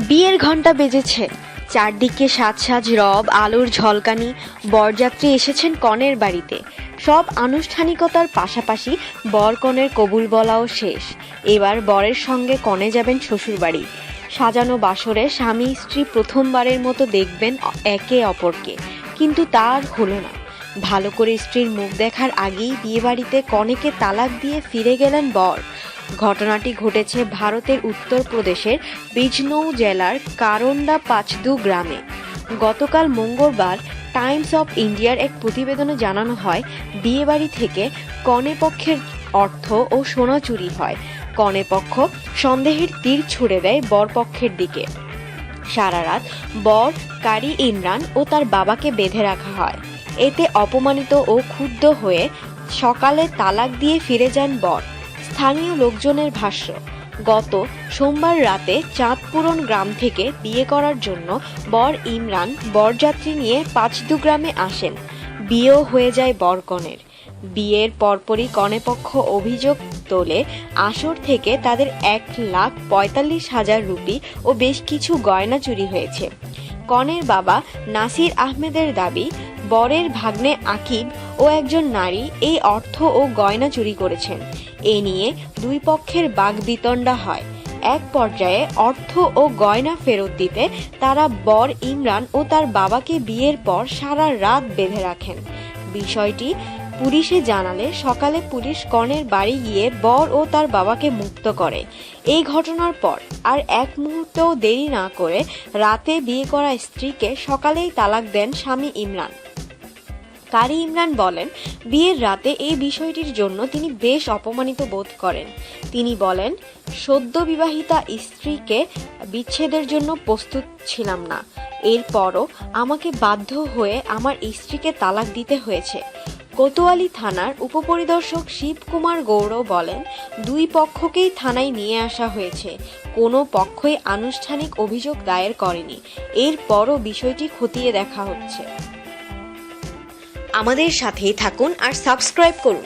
বিয়ের ঘণ্টা বেজেছে, চারদিকে সাজ সাজ রব, আলোর ঝলকানি। বরযাত্রী এসেছেন কনের বাড়িতে। সব আনুষ্ঠানিকতার পাশাপাশি বর কনের কবুল বলাও শেষ। এবার বরের সঙ্গে কনে যাবেন শ্বশুরবাড়ি। সাজানো বাসরে স্বামী স্ত্রী প্রথমবারের মতো দেখবেন একে অপরকে, কিন্তু তার হলো না। ভালো করে স্ত্রীর মুখ দেখার আগেই বিয়েবাড়িতে কনেকে তালাক দিয়ে ফিরে গেলেন বর। ঘটনাটি ঘটেছে ভারতের উত্তরপ্রদেশের বিজনৌ জেলার কারন্ডা পাচদু গ্রামে। গতকাল মঙ্গলবার টাইমস অফ ইন্ডিয়ার এক প্রতিবেদনে জানানো হয়, বিয়েবাড়ি থেকে কনে পক্ষের অর্থ ও সোনা চুরি হয়। কনে পক্ষ সন্দেহের তীর ছুড়ে দেয় বরপক্ষের দিকে। সারা রাত বর কারি ইমরান ও তার বাবাকে বেঁধে রাখা হয়। এতে অপমানিত ও ক্ষুব্ধ হয়ে সকালে তালাক দিয়ে ফিরে যান বর। স্থানীয় লোকজনের ভাষ্য, গত সোমবার রাতে চাঁদপুরন গ্রাম থেকে বিয়ে করার জন্য বর ইমরান বরযাত্রী নিয়ে পাঁচদু গ্রামে আসেন। বিয়েও হয়ে যায় বরকনের। বিয়ের পরপরই কনেপক্ষ অভিযোগ তোলে, আসর থেকে তাদের 1,45,000 রুপি ও বেশ কিছু গয়না চুরি হয়েছে। কনের বাবা নাসির আহমেদের দাবি, বরের ভাগ্নে আকিব ও একজন নারী এই অর্থ ও গয়না চুরি করেছেন। এ নিয়ে দুই পক্ষের বাগবিতণ্ডা হয়। এক পর্যায়ে অর্থ ও গয়না ফেরত দিতে তারা বর ইমরান ও তার বাবাকে বিয়ের পর সারা রাত বেঁধে রাখেন। বিষয়টি পুলিশে জানালে সকালে পুলিশ কনের বাড়ি গিয়ে বর ও তার বাবাকে মুক্ত করে। এই ঘটনার পর আর এক মুহূর্তও দেরি না করে রাতে বিয়ে করা স্ত্রীকে সকালেই তালাক দেন স্বামী ইমরান। কারি ইমরান বলেন, বিয়ের রাতে এই বিষয়টির জন্য তিনি বেশ অপমানিত বোধ করেন। তিনি বলেন, সদ্য বিবাহিতা স্ত্রীকে বিচ্ছেদের জন্য প্রস্তুত ছিলাম না। এরপরও আমাকে বাধ্য হয়ে আমার স্ত্রীকে তালাক দিতে হয়েছে। কোতোয়ালি থানার উপপরিদর্শক শিবকুমার গৌড় বলেন, দুই পক্ষকেই থানায় নিয়ে আসা হয়েছে। কোনো পক্ষই আনুষ্ঠানিক অভিযোগ দায়ের করেনি। এরপরও বিষয়টি খতিয়ে দেখা হচ্ছে। আমাদের সাথেই থাকুন আর সাবস্ক্রাইব করুন।